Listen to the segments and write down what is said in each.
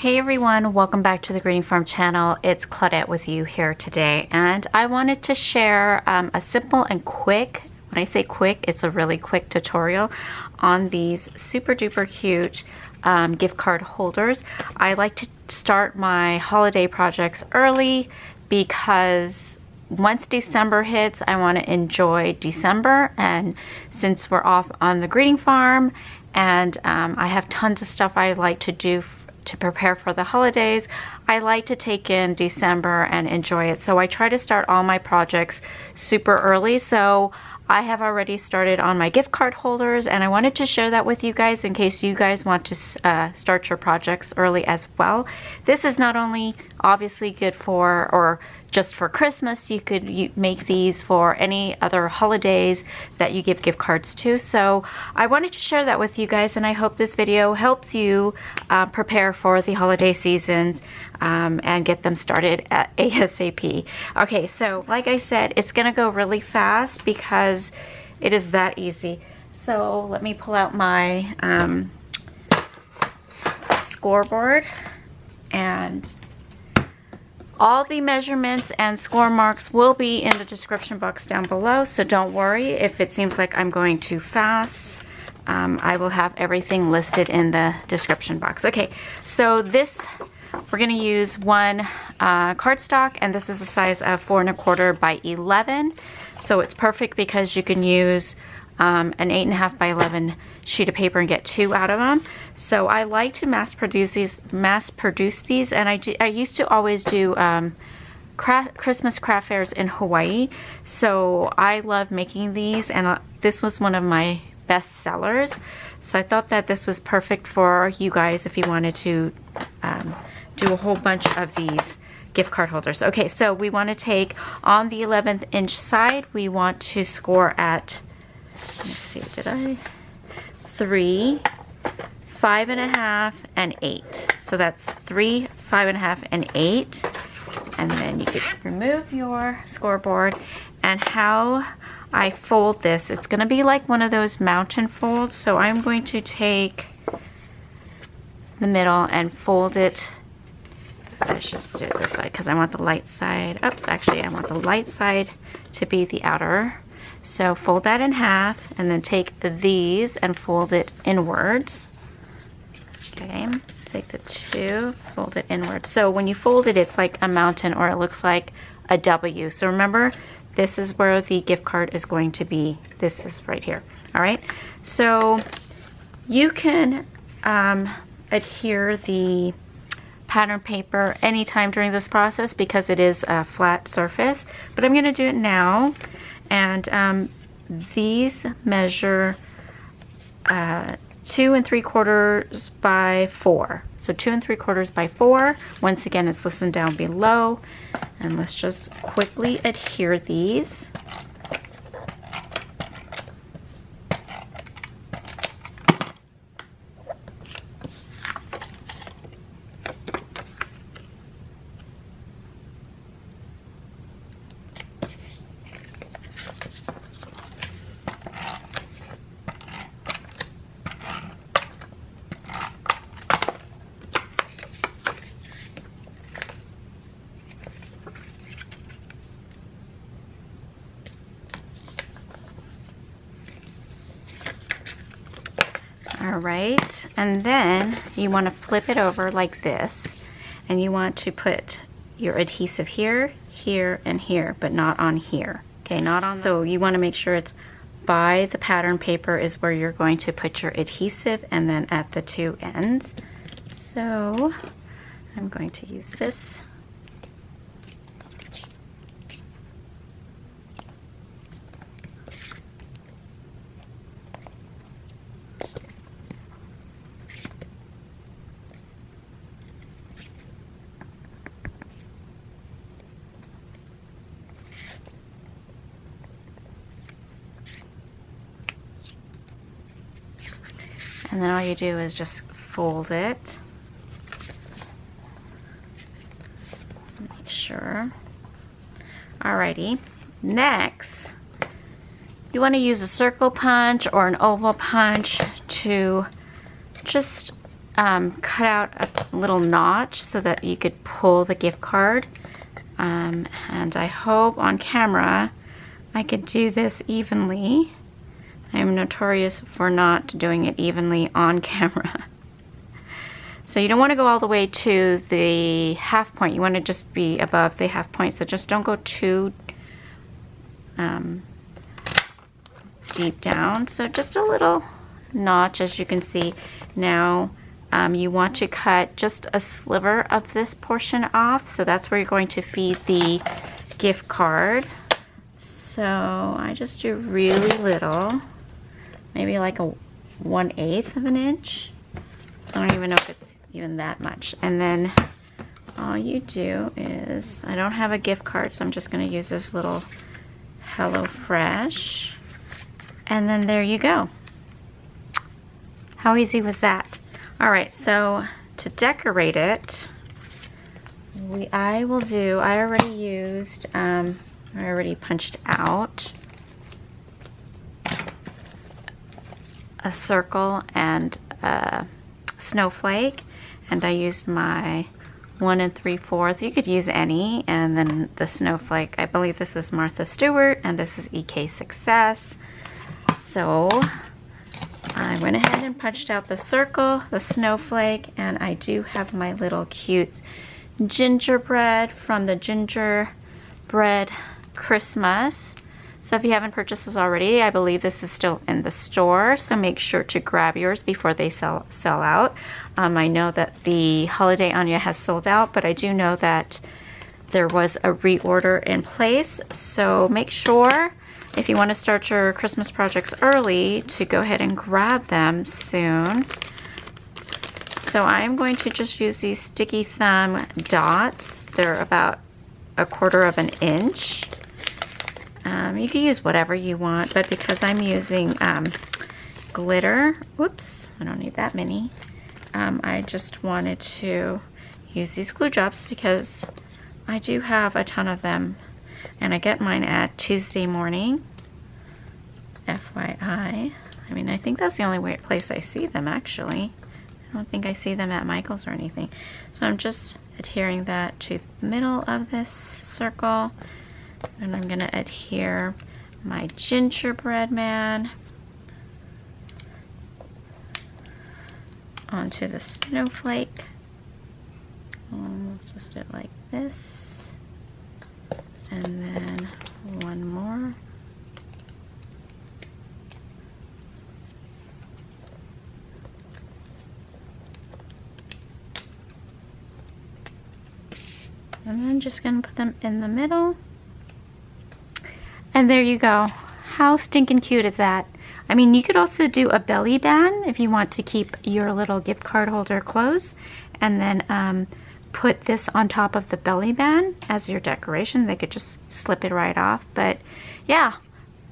Hey everyone, welcome back to the Greeting Farm channel. It's Claudette with you here today, and I wanted to share a simple and quick, when I say quick, it's a really quick tutorial on these super duper cute gift card holders. I like to start my holiday projects early because once December hits, I want to enjoy December, and since we're off on the Greeting Farm and I have tons of stuff I like to do to prepare for the holidays, I like to take in December and enjoy it. So I try to start all my projects super early. So I have already started on my gift card holders, and I wanted to share that with you guys in case you guys want to start your projects early as well. This is not only obviously good for or just for Christmas, you could make these for any other holidays that you give gift cards to. So I wanted to share that with you guys, and I hope this video helps you prepare for the holiday seasons and get them started at ASAP. Okay, so like I said, it's gonna go really fast because it is that easy. So let me pull out my scoreboard, and all the measurements and score marks will be in the description box down below, so don't worry if it seems like I'm going too fast. I will have everything listed in the description box. Okay, so this, we're going to use one cardstock, and this is the size of 4 1/4 by 11. So it's perfect because you can use an 8 1/2 by 11 sheet of paper and get 2 out of them. So I like to mass produce these, and I used to always do Christmas craft fairs in Hawaii. So I love making these, and this was one of my best sellers. So I thought that this was perfect for you guys if you wanted to do a whole bunch of these gift card holders. Okay, so we want to take on the 11th inch side, we want to score at, let's see, did I? 3, 5 1/2, and 8. So that's 3, 5 1/2, and 8. And then you could remove your scoreboard. And how I fold this, it's going to be like one of those mountain folds. So I'm going to take the middle and fold it. I should do it this side because I want the light side. Oops, actually I want the light side to be the outer. So fold that in half, and then take these and fold it inwards. Okay, take the 2, fold it inwards. So when you fold it, it's like a mountain, or it looks like a W. So remember, this is where the gift card is going to be. This is right here. All right, so you can adhere the pattern paper anytime during this process because it is a flat surface, but I'm going to do it now. And these measure 2 3/4 by 4. So 2 3/4 by 4. Once again, it's listed down below. And let's just quickly adhere these. All right, and then you want to flip it over like this, and you want to put your adhesive here, here, and here, but not on here. Okay, not on. So you want to make sure it's by the pattern paper is where you're going to put your adhesive, and then at the 2 ends. So I'm going to use this. And then all you do is just fold it. Make sure. Alrighty. Next, you want to use a circle punch or an oval punch to just cut out a little notch so that you could pull the gift card. And I hope on camera I could do this evenly. I'm notorious for not doing it evenly on camera. So you don't want to go all the way to the half point. You want to just be above the half point. So just don't go too deep down. So just a little notch, as you can see. Now you want to cut just a sliver of this portion off. So that's where you're going to feed the gift card. So I just do really little, maybe like a 1/8 of an inch. I don't even know if it's even that much. And then all you do is, I don't have a gift card, so I'm just going to use this little Hello Fresh. And then there you go. How easy was that? All right, so to decorate it, I already punched out a circle and a snowflake, and I used my 1 3/4. You could use any, and then the snowflake. I believe this is Martha Stewart, and this is EK Success. So I went ahead and punched out the circle, the snowflake, and I do have my little cute gingerbread from the Gingerbread Christmas. So if you haven't purchased this already, I believe this is still in the store, so make sure to grab yours before they sell out. I know that the Holiday Anya has sold out, but I do know that there was a reorder in place, so make sure if you want to start your Christmas projects early to go ahead and grab them soon. So I'm going to just use these sticky thumb dots. They're about 1/4 of an inch. You can use whatever you want, but because I'm using glitter, whoops, I don't need that many. I just wanted to use these glue drops because I do have a ton of them, and I get mine at Tuesday morning. FYI. I mean, I think that's the only place I see them, actually. I don't think I see them at Michael's or anything. So I'm just adhering that to the middle of this circle. And I'm going to adhere my gingerbread man onto the snowflake. Let's just do it like this. And then one more. And I'm just going to put them in the middle. And there you go. How stinking cute is that? I mean, you could also do a belly band if you want to keep your little gift card holder closed, and then put this on top of the belly band as your decoration. They could just slip it right off. But yeah,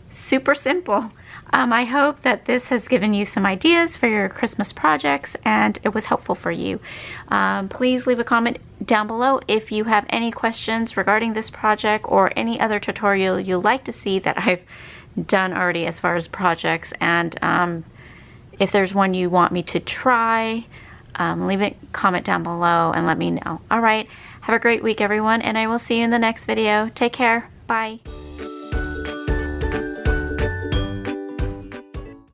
super simple. I hope that this has given you some ideas for your Christmas projects and it was helpful for you. Please leave a comment down below if you have any questions regarding this project or any other tutorial you'd like to see that I've done already as far as projects, and if there's one you want me to try, leave a comment down below and let me know. All right, have a great week everyone, and I will see you in the next video. Take care. Bye.